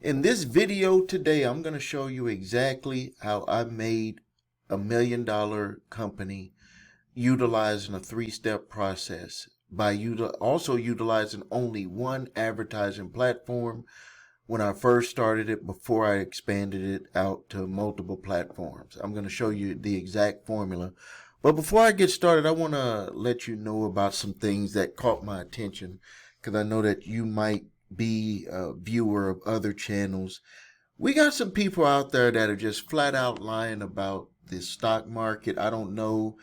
In this video today, I'm going to show you exactly how I made $1 million company utilizing a three-step process by also utilizing only one advertising platform when I first started it before I expanded it out to multiple platforms. I'm going to show you the exact formula. But before I get started, I want to let you know about some things that caught my attention because I know that you might be a viewer of other channels. We got some people out there that are just flat out lying about the stock market. I don't know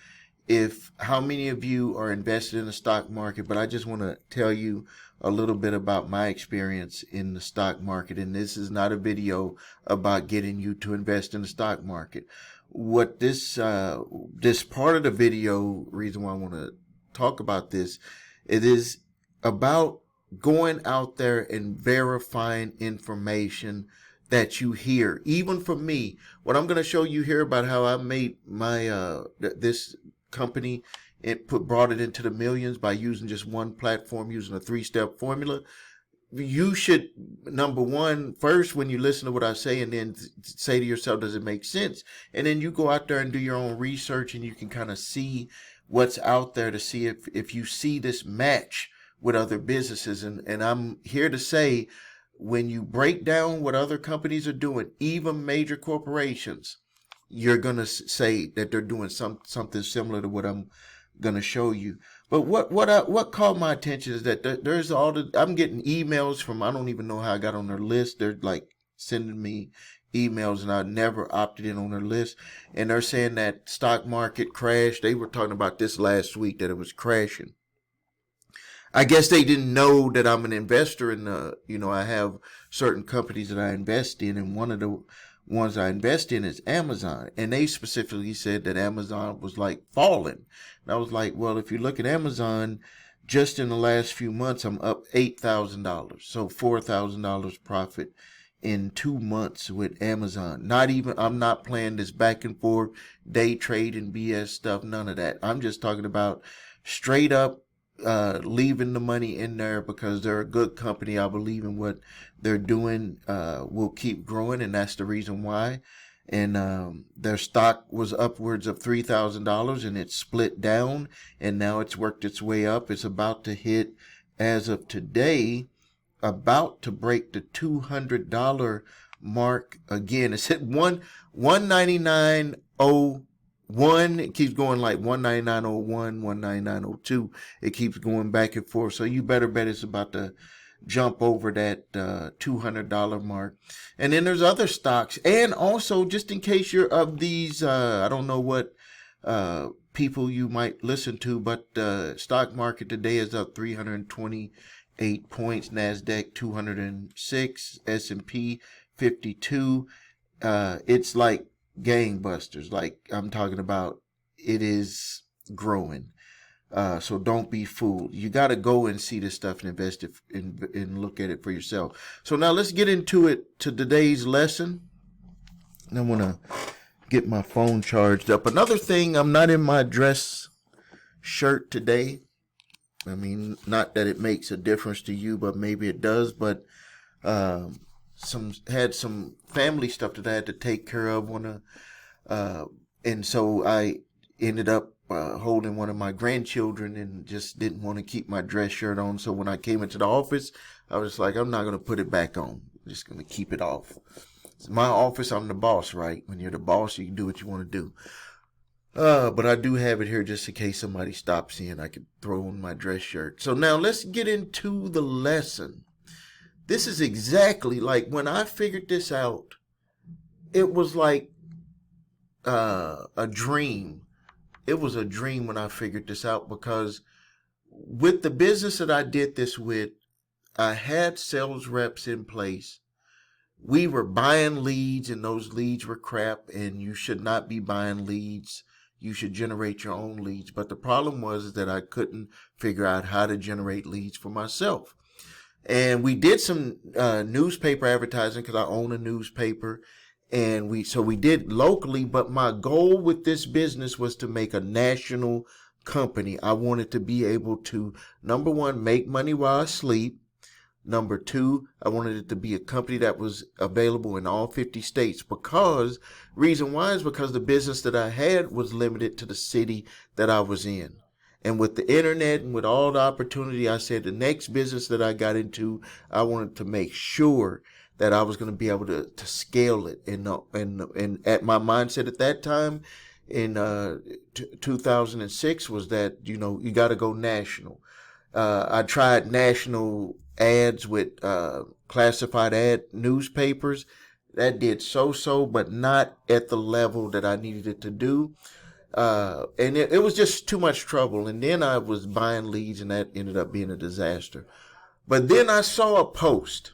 if how many of you are invested in the stock market, but I just want to tell you a little bit about my experience in the stock market. And this is not a video about getting you to invest in the stock market. What this part of the video, reason why I want to talk about this, it is about going out there and verifying information that you hear. Even for me, what I'm going to show you here about how I made my this company, brought it into the millions by using just one platform, using a three-step formula. You should, number one, first, when you listen to what I say, and then say to yourself, does it make sense? And then you go out there and do your own research, and you can kind of see what's out there to see if you see this match with other businesses. And I'm here to say, when you break down what other companies are doing, even major corporations, you're going to say that they're doing something similar to what I'm going to show you. But what caught my attention is that there's I'm getting emails from, I don't even know how I got on their list. They're like sending me emails, and I never opted in on their list. And they're saying that stock market crashed. They were talking about this last week, that it was crashing. I guess they didn't know that I'm an investor in I have certain companies that I invest in, and one of the ones I invest in is Amazon. And they specifically said that Amazon was like falling. And I was like, well, if you look at Amazon, just in the last few months, I'm up $8,000. So $4,000 profit in 2 months with Amazon. I'm not playing this back and forth, day trade and BS stuff, none of that. I'm just talking about straight up leaving the money in there because they're a good company. I believe in what they're doing, will keep growing, and that's the reason why. And their stock was upwards of $3,000, and it split down, and now it's worked its way up. It's about to hit, as of today, about to break the $200 mark again. It's hit 199.01. It keeps going like 199.01, 199.02. It keeps going back and forth. So you better bet it's about to jump over that $200 mark. And then there's other stocks. And also, just in case you're of these, I don't know what people you might listen to, but stock market today is up 328 points. NASDAQ 206, S&P 52. It's like gangbusters. Like I'm talking about, it is growing. So don't be fooled. You got to go and see this stuff and invest it and look at it for yourself. So now let's get into it, to today's lesson. And I want to get my phone charged up. Another thing, I'm not in my dress shirt today. I mean, not that it makes a difference to you, but maybe it does. But had some family stuff that I had to take care of. And so I ended up holding one of my grandchildren, and just didn't want to keep my dress shirt on. So when I came into the office, I was like, I'm not going to put it back on. I'm just going to keep it off. It's my office. I'm the boss, right? When you're the boss, you can do what you want to do. But I do have it here just in case somebody stops in. I could throw on my dress shirt. So now let's get into the lesson. This is exactly like when I figured this out. It was like a dream. It was a dream when I figured this out, because with the business that I did this with, I had sales reps in place. We were buying leads, and those leads were crap, and you should not be buying leads. You should generate your own leads. But the problem was that I couldn't figure out how to generate leads for myself. And we did some newspaper advertising, because I own a newspaper. And we did locally, but my goal with this business was to make a national company. I wanted to be able to, number one, make money while I sleep. Number two, I wanted it to be a company that was available in all 50 states, because reason why is because the business that I had was limited to the city that I was in. And with the internet and with all the opportunity, I said the next business that I got into, I wanted to make sure that I was going to be able to scale it. And at my mindset at that time in 2006 was that, you got to go national. I tried national ads with classified ad newspapers. That did so, but not at the level that I needed it to do. And it was just too much trouble. And then I was buying leads, and that ended up being a disaster. But then I saw a post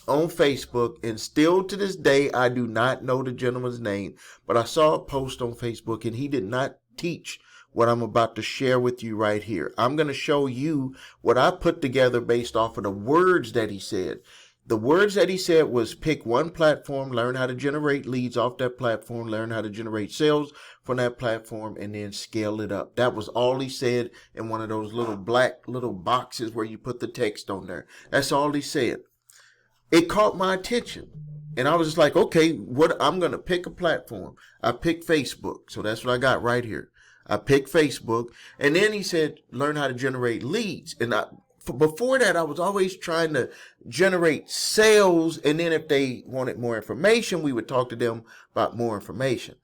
on Facebook, and still to this day, I do not know the gentleman's name, but I saw a post on Facebook, and he did not teach what I'm about to share with you right here. I'm going to show you what I put together based off of the words that he said. The words that he said was pick one platform, learn how to generate leads off that platform, learn how to generate sales from that platform, and then scale it up. That was all he said in one of those little black little boxes where you put the text on there. That's all he said. It caught my attention. And I was just like, okay, I'm going to pick a platform. I picked Facebook. So that's what I got right here. I picked Facebook. And then he said, learn how to generate leads. And before that, I was always trying to generate sales. And then if they wanted more information, we would talk to them about more information.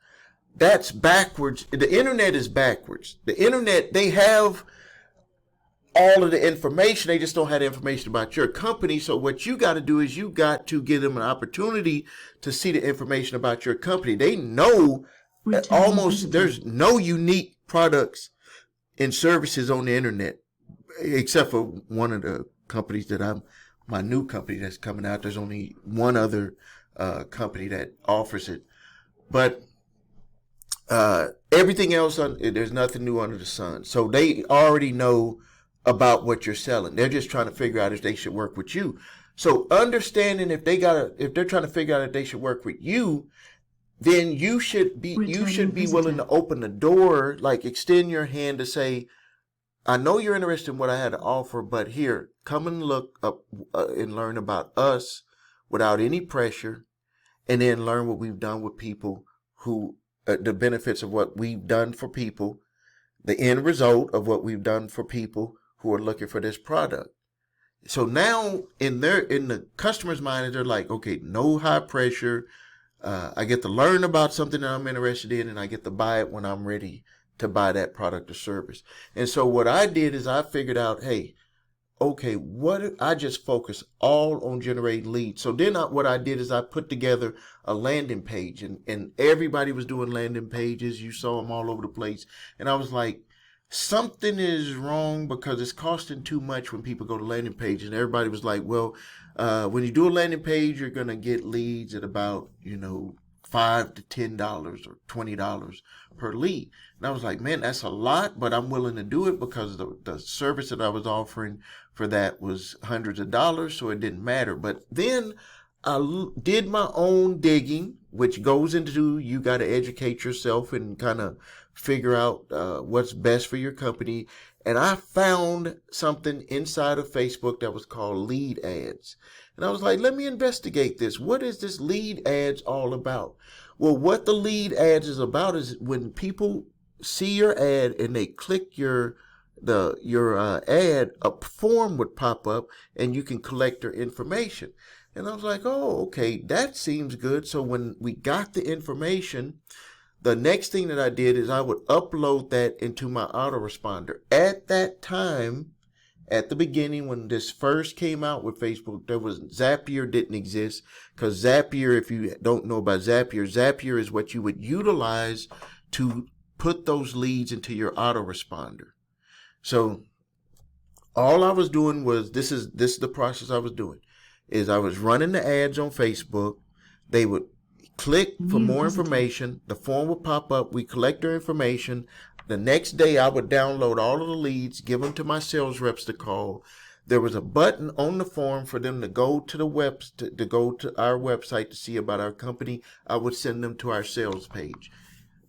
That's backwards. The internet is backwards. The internet, they have all of the information. They just don't have the information about your company. So what you got to do is you got to give them an opportunity to see the information about your company. They know there's no unique products and services on the internet, except for one of the companies my new company that's coming out. There's only one other company that offers it. But everything else, there's nothing new under the sun. So they already know about what you're selling. They're just trying to figure out if they should work with you. So understanding if they're trying to figure out if they should work with you, then you should be willing to open the door, like extend your hand to say, I know you're interested in what I had to offer, but here, come and look up and learn about us without any pressure, and then learn what we've done with people who, the benefits of what we've done for people, the end result of what we've done for people who are looking for this product. So now in the customer's mind, they're like, okay, no high pressure. I get to learn about something that I'm interested in, and I get to buy it when I'm ready to buy that product or service. And so what I did is I figured out, hey, okay, what if I just focus all on generating leads? So then what I did is I put together a landing page, and everybody was doing landing pages. You saw them all over the place. And I was like, something is wrong because it's costing too much when people go to landing pages. And everybody was like, well, when you do a landing page, you're going to get leads at about, $5 to $10 or $20 per lead. And I was like, man, that's a lot, but I'm willing to do it because the service that I was offering for that was hundreds of dollars, so it didn't matter. But then I did my own digging, which goes into you got to educate yourself and kind of figure out what's best for your company. And I found something inside of Facebook that was called lead ads. And I was like, let me investigate this. What is this lead ads all about? Well, what the lead ads is about is when people see your ad and they click your ad, a form would pop up and you can collect their information. And I was like, oh, okay, that seems good. So when we got the information, the next thing that I did is I would upload that into my autoresponder. At that time, at the beginning, when this first came out with Facebook, Zapier didn't exist, because Zapier, if you don't know about Zapier is what you would utilize to put those leads into your autoresponder. So all I was doing was, this is the process I was doing, is I was running the ads on Facebook. They would click for more information. The form would pop up. We collect their information. The next day, I would download all of the leads, give them to my sales reps to call. There was a button on the form for them to go to to go to our website to see about our company. I would send them to our sales page.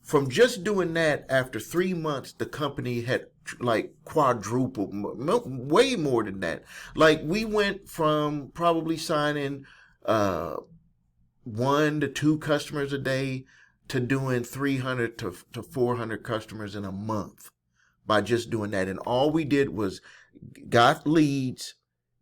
From just doing that, after 3 months, the company had like quadruple, way more than that. Like we went from probably signing 1 to 2 customers a day to doing 300 to 400 customers in a month by just doing that. And all we did was got leads,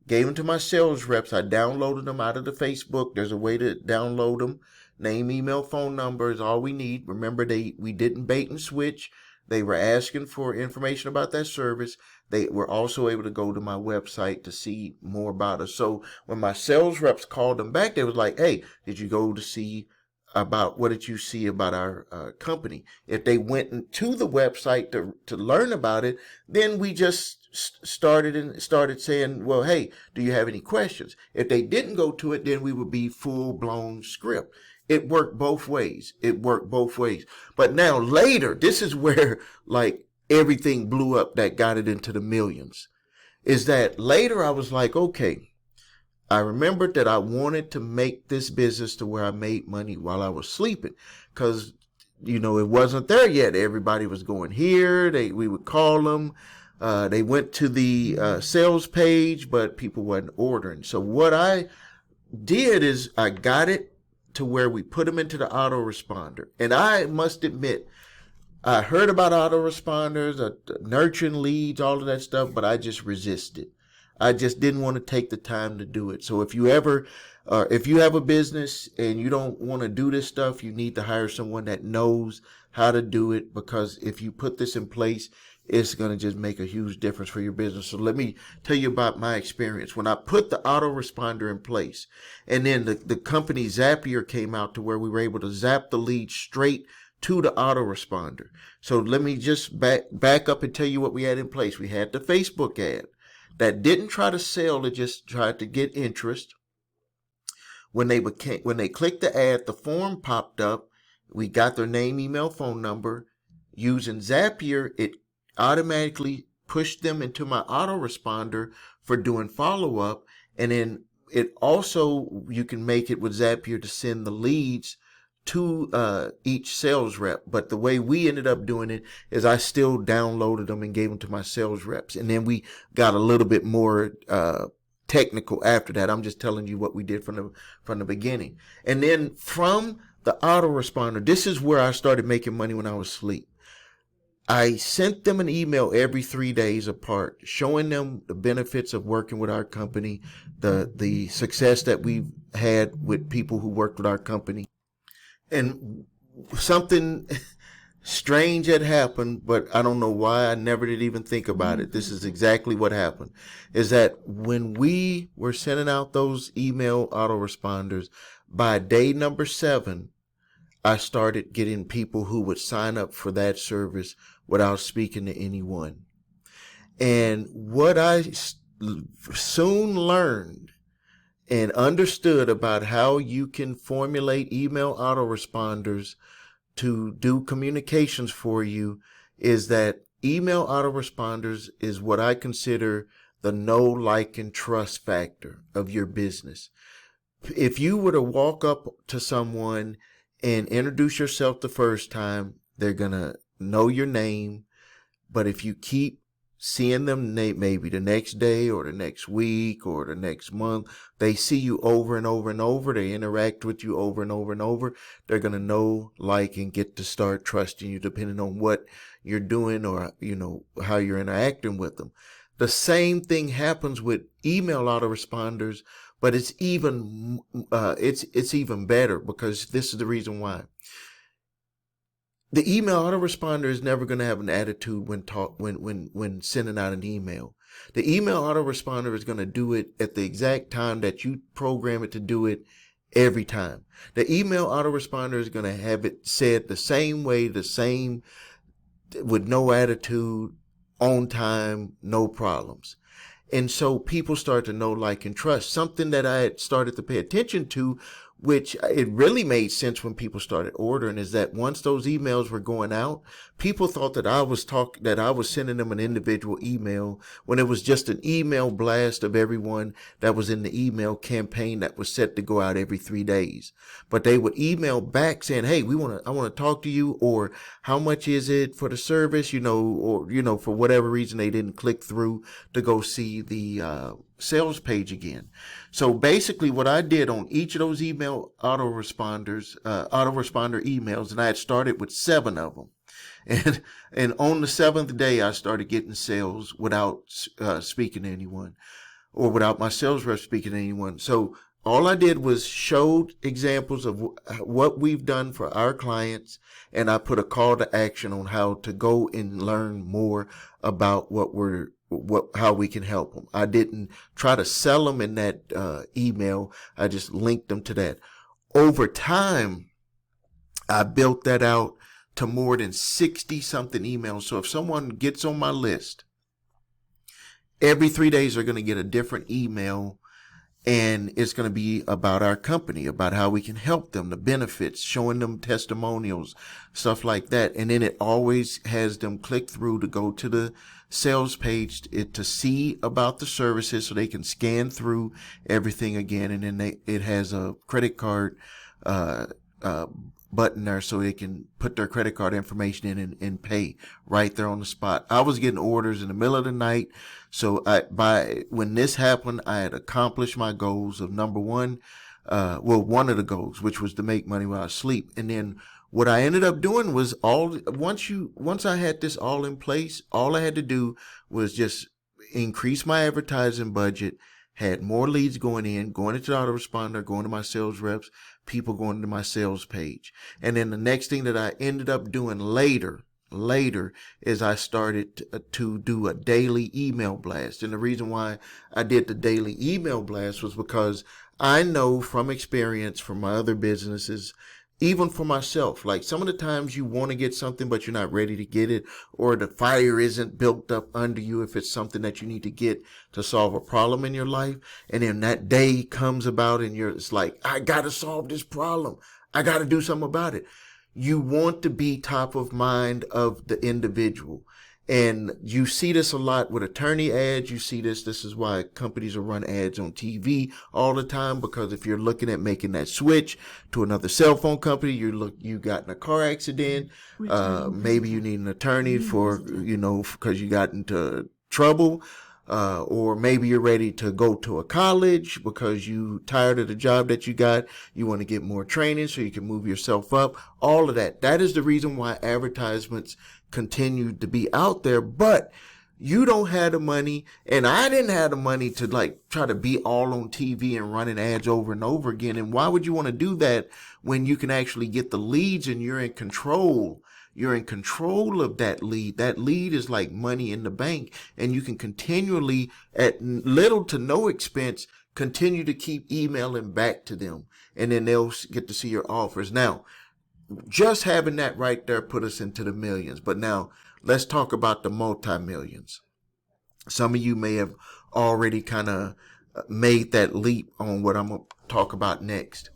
gave them to my sales reps. I downloaded them out of the Facebook. There's a way to download them. Name, email, phone number is all we need. Remember, we didn't bait and switch. They were asking for information about that service. They were also able to go to my website to see more about us. So when my sales reps called them back, they was like, "Hey, did you go to see about what did you see about our company?" If they went to the website to learn about it, then we just started saying, "Well, hey, do you have any questions?" If they didn't go to it, then we would be full blown script. It worked both ways. It worked both ways. But now later, this is where like everything blew up that got it into the millions. Is that later I was like, okay, I remembered that I wanted to make this business to where I made money while I was sleeping, because it wasn't there yet. Everybody was going here. We would call them. They went to the sales page, but people wasn't ordering. So what I did is I got it to where we put them into the autoresponder. And I must admit, I heard about autoresponders, nurturing leads, all of that stuff, but I just resisted. I just didn't want to take the time to do it. So if you have a business and you don't want to do this stuff, you need to hire someone that knows how to do it, because if you put this in place, it's going to just make a huge difference for your business. So let me tell you about my experience. When I put the autoresponder in place, and then the company Zapier came out to where we were able to zap the lead straight to the autoresponder. So let me just back up and tell you what we had in place. We had the Facebook ad that didn't try to sell, it just tried to get interest. When they clicked the ad, the form popped up. We got their name, email, phone number. Using Zapier, it automatically pushed them into my autoresponder for doing follow-up. And then it also, you can make it with Zapier to send the leads to each sales rep. But the way we ended up doing it is I still downloaded them and gave them to my sales reps. And then we got a little bit more technical after that. I'm just telling you what we did from the beginning. And then from the autoresponder, this is where I started making money when I was asleep. I sent them an email every 3 days apart, showing them the benefits of working with our company, the success that we've had with people who worked with our company. And something strange had happened, but I don't know why. I never did even think about it. This is exactly what happened. Is that when we were sending out those email autoresponders, by day number 7, I started getting people who would sign up for that service without speaking to anyone. And what I soon learned and understood about how you can formulate email autoresponders to do communications for you is that email autoresponders is what I consider the know, like, and trust factor of your business. If you were to walk up to someone and introduce yourself the first time, they're going to know your name. But if you keep seeing them maybe the next day or the next week or the next month, they see you over and over and over, they interact with you over and over and over, they're going to know, like, and get to start trusting you depending on what you're doing or, how you're interacting with them. The same thing happens with email autoresponders, but it's even better, because this is the reason why. The email autoresponder is never going to have an attitude when sending out an email. The email autoresponder is going to do it at the exact time that you program it to do it every time. The email autoresponder is going to have it said the same way, with no attitude, on time, no problems. And so people start to know, like, and trust. Something that I had started to pay attention to which it really made sense when people started ordering, is that once those emails were going out, people thought that I was sending them an individual email when it was just an email blast of everyone that was in the email campaign that was set to go out every 3 days. But they would email back saying, "Hey, I want to talk to you," or "How much is it for the service?" Or for whatever reason they didn't click through to go see the sales page again. So basically what I did on each of those autoresponder emails, and I had started with 7 of them. And on the 7th day, I started getting sales without speaking to anyone, or without my sales rep speaking to anyone. So all I did was showed examples of what we've done for our clients, and I put a call to action on how to go and learn more about how we can help them. I didn't try to sell them in that email. I just linked them to that. Over time, I built that out to more than 60 something emails. So if someone gets on my list, every 3 days they're going to get a different email, and it's going to be about our company, about how we can help them, the benefits, showing them testimonials, stuff like that. And then it always has them click through to go to the sales page to see about the services, so they can scan through everything again. And then it has a credit card button there, so they can put their credit card information in and pay right there on the spot. I was getting orders in the middle of the night. So when this happened, I had accomplished my goals of number one, one of the goals, which was to make money while I sleep. And then what I ended up doing was once I had this all in place, all I had to do was just increase my advertising budget, had more leads going into the autoresponder, going to my sales reps, people going to my sales page. And then the next thing that I ended up doing later is I started to do a daily email blast. And the reason why I did the daily email blast was because I know from experience from my other businesses, even for myself, like some of the times you want to get something, but you're not ready to get it, or the fire isn't built up under you if it's something that you need to get to solve a problem in your life. And then that day comes about and it's like, I got to solve this problem. I got to do something about it. You want to be top of mind of the individual. And you see this a lot with attorney ads. You see this. This is why companies will run ads on TV all the time, because if you're looking at making that switch to another cell phone company, you got in a car accident. Maybe you need an attorney because you got into trouble. Or maybe you're ready to go to a college because you tired of the job that you got. You want to get more training so you can move yourself up. All of that. That is the reason why advertisements continue to be out there. But you don't have the money, and I didn't have the money to try to be all on TV and running ads over and over again. And why would you want to do that when you can actually get the leads and you're in control? You're in control of that lead. That lead is like money in the bank, and you can continually, at little to no expense, continue to keep emailing back to them, and then they'll get to see your offers. Now, just having that right there put us into the millions. But now let's talk about the multi-millions. Some of you may have already kind of made that leap on what I'm going to talk about next.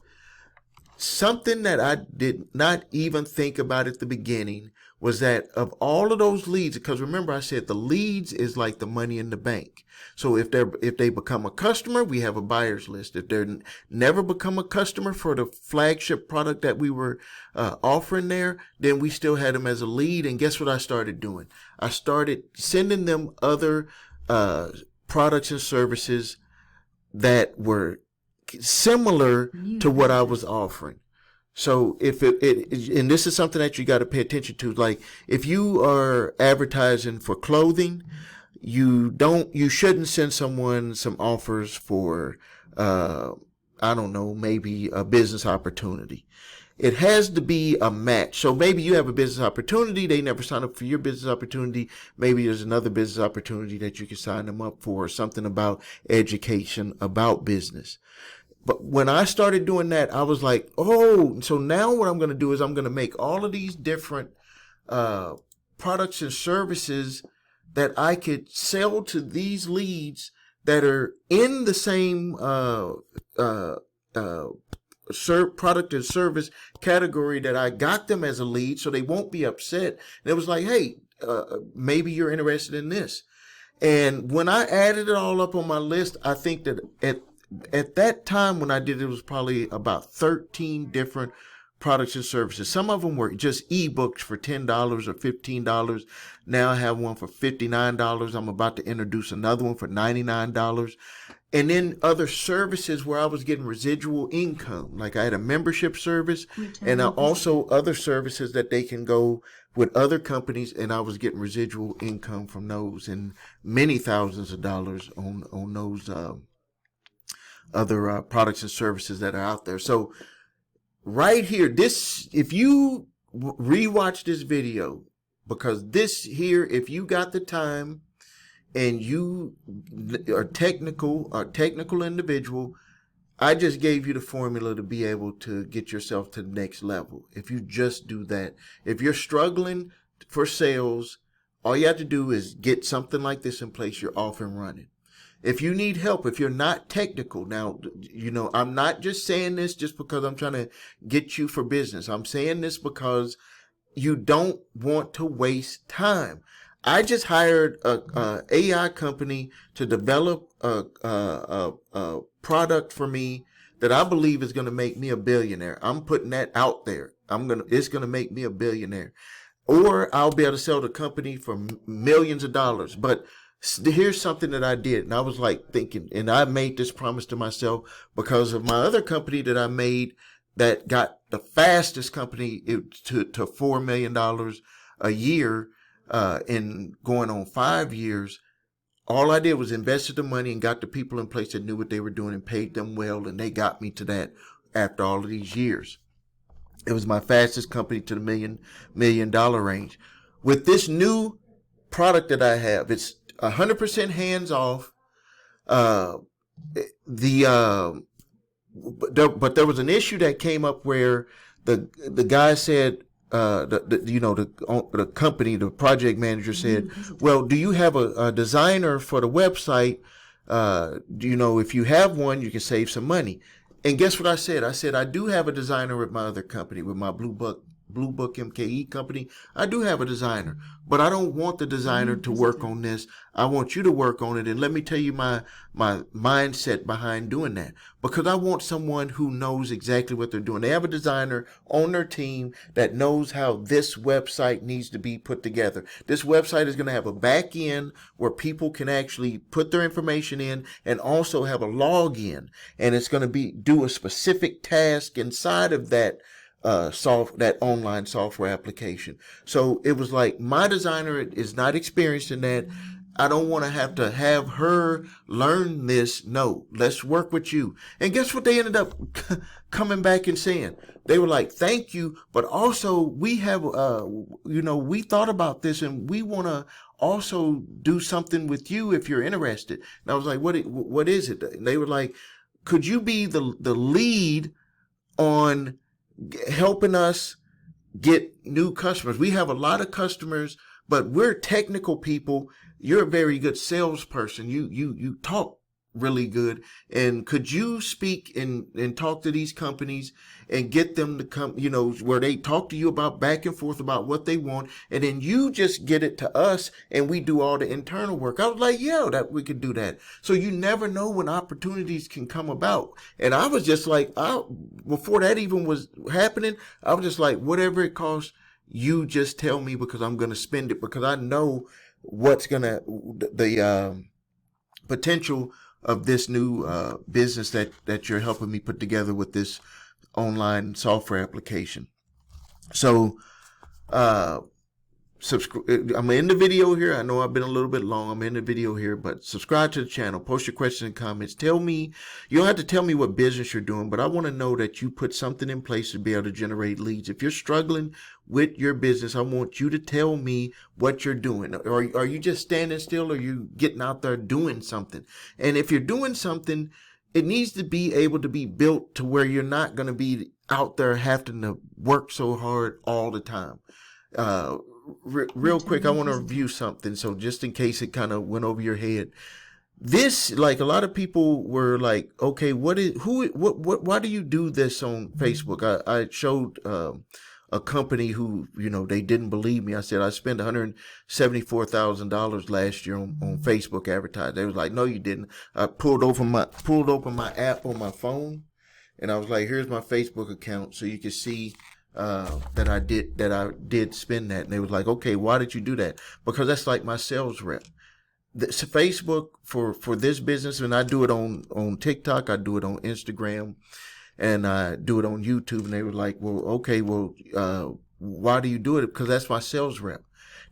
Something that I did not even think about at the beginning was that of all of those leads, because remember I said the leads is like the money in the bank. So if they become a customer, we have a buyer's list. If they're never become a customer for the flagship product that we were offering there, then we still had them as a lead. And guess what I started doing? I started sending them other products and services that were similar to what I was offering. So if and this is something that you got to pay attention to, like if you are advertising for clothing, you shouldn't send someone some offers for, maybe a business opportunity. It has to be a match. So maybe you have a business opportunity. They never sign up for your business opportunity. Maybe there's another business opportunity that you can sign them up for, or something about education, about business. But when I started doing that, I was like, oh, so now what I'm going to do is I'm going to make all of these different products and services that I could sell to these leads that are in the same product and service category that I got them as a lead, so they won't be upset. And it was like, hey, maybe you're interested in this. And when I added it all up on my list, I think that at that time when I did it was probably about 13 different products and services. Some of them were just ebooks for $10 or $15. Now I have one for $59. I'm about to introduce another one for $99. And then other services where I was getting residual income. Like I had a membership service and also other services that they can go with other companies, and I was getting residual income from those and many thousands of dollars on those other products and services that are out there. So right here, this, if you rewatch this video, because this here, if you got the time and you are a technical individual, I just gave you the formula to be able to get yourself to the next level. If you just do that, if you're struggling for sales, all you have to do is get something like this in place. You're off and running. If you need help, if you're not technical, now, you know, I'm not just saying this just because I'm trying to get you for business. I'm saying this because you don't want to waste time. I just hired a AI company to develop a product for me that I believe is going to make me a billionaire. I'm putting that out there. It's going to make me a billionaire, or I'll be able to sell the company for millions of dollars. But here's something that I did, and I was like thinking, and I made this promise to myself because of my other company that I made that got the fastest company to $4 million a year in going on 5 years. All I did was invested the money and got the people in place that knew what they were doing and paid them well, and they got me to that after all of these years. It was my fastest company to the million dollar range. With this new product that I have, it's 100% hands off. But there was an issue that came up where the guy said, the company, the project manager said, well, do you have a designer for the website? If you have one, you can save some money. And guess what I said? I said, I do have a designer with my other company, with my Blue Book MKE company. I do have a designer, but I don't want the designer to work on this. I want you to work on it. And let me tell you my mindset behind doing that, because I want someone who knows exactly what they're doing. They have a designer on their team that knows how this website needs to be put together. This website is going to have a back end where people can actually put their information in and also have a login. And it's going to do a specific task inside of that that online software application. So it was like, my designer is not experienced in that. I don't want to have her learn this. No, let's work with you. And guess what they ended up coming back and saying? They were like, thank you, but also we have, we thought about this and we want to also do something with you if you're interested. And I was like, what is it? And they were like, could you be the lead on helping us get new customers? We have a lot of customers, but we're technical people. You're a very good salesperson. You talk really good. And could you speak and talk to these companies and get them to come, where they talk to you about back and forth about what they want. And then you just get it to us and we do all the internal work. I was like, yeah, that we could do that. So you never know when opportunities can come about. And I was just like, before that even was happening, I was just like, whatever it costs, you just tell me, because I'm going to spend it, because I know what's going to, the potential of this new business that you're helping me put together with this online software application. So I'm in the video here. I know I've been a little bit long. I'm in the video here, but subscribe to the channel. Post your questions and comments. Tell me, you don't have to tell me what business you're doing, but I want to know that you put something in place to be able to generate leads. If you're struggling with your business, I want you to tell me what you're doing. Or are you just standing still, or are you getting out there doing something? And if you're doing something, it needs to be able to be built to where you're not going to be out there having to work so hard all the time. Real quick, I want to review something. So just in case it kind of went over your head, This, like, a lot of people were like, okay, why do you do this on Facebook? I showed a company who, they didn't believe me. I said I spent $174,000 last year on Facebook advertising. They was like, no, you didn't. I pulled open my app on my phone, and I was like, here's my Facebook account, so you can see that I did spend that. And they was like, okay, why did you do that? Because that's like my sales rep. This Facebook for this business, and I do it on TikTok, I do it on Instagram, and I do it on YouTube. And they were like, well, okay, well, why do you do it? Because that's my sales rep.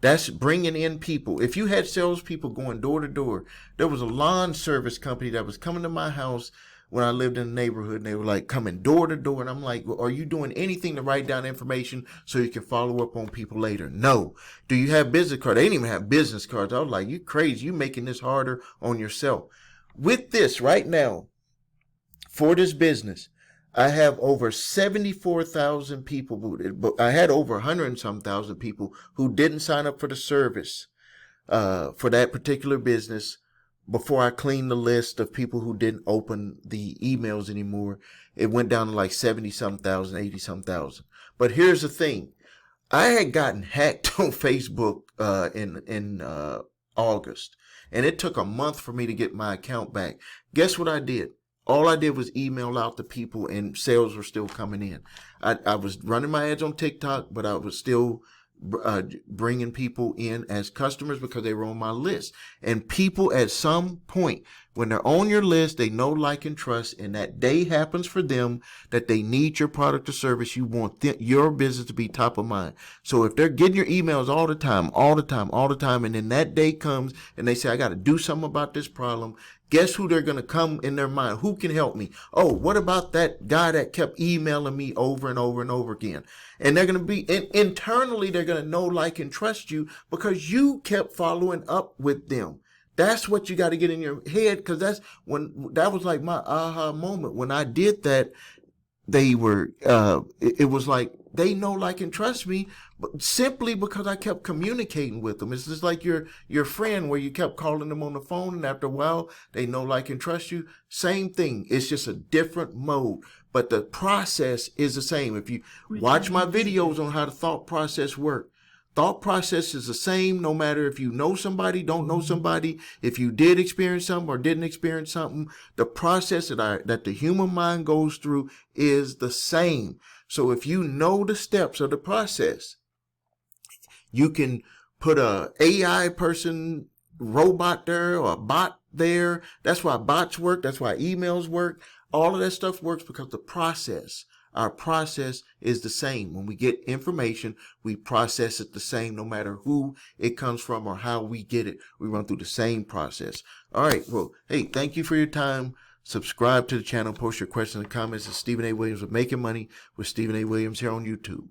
That's bringing in people. If you had salespeople going door to door, there was a lawn service company that was coming to my house when I lived in the neighborhood, and they were like coming door to door. And I'm like, well, are you doing anything to write down information so you can follow up on people later? No. Do you have business cards? They didn't even have business cards. I was like, you crazy. You making this harder on yourself. With this right now, for this business, I have over 74,000 people. I had over 100 and some thousand people who didn't sign up for the service for that particular business. Before I cleaned the list of people who didn't open the emails anymore, it went down to like 70 some thousand, 80 some thousand. But here's the thing. I had gotten hacked on Facebook in August, and it took a month for me to get my account back. Guess what I did? All I did was email out to people, and sales were still coming in. I was running my ads on TikTok, but I was still bringing people in as customers because they were on my list. And people at some point, when they're on your list, they know, like, and trust, and that day happens for them that they need your product or service. You want your business to be top of mind. So if they're getting your emails all the time, and then that day comes and they say, I got to do something about this problem, guess who they're going to come in their mind? Who can help me? Oh, what about that guy that kept emailing me over and over and over again? And they're going to be, internally, they're going to know, like, and trust you because you kept following up with them. That's what you got to get in your head, because that was like my aha moment. When I did that, they were, it was like, they know, like, and trust me, but simply because I kept communicating with them. It's just like your friend, where you kept calling them on the phone, and after a while, they know, like, and trust you. Same thing. It's just a different mode, but the process is the same. If you watch my videos on how the thought process works, thought process is the same no matter if you know somebody, don't know somebody, if you did experience something or didn't experience something. The process that the human mind goes through is the same. So if you know the steps of the process, you can put a AI person, robot there, or a bot there. That's why bots work. That's why emails work. All of that stuff works because our process is the same. When we get information, we process it the same, no matter who it comes from or how we get it. We run through the same process. All right. Well, hey, thank you for your time. Subscribe to the channel. Post your questions and comments. It's Stephen A. Williams with Making Money with Stephen A. Williams here on YouTube.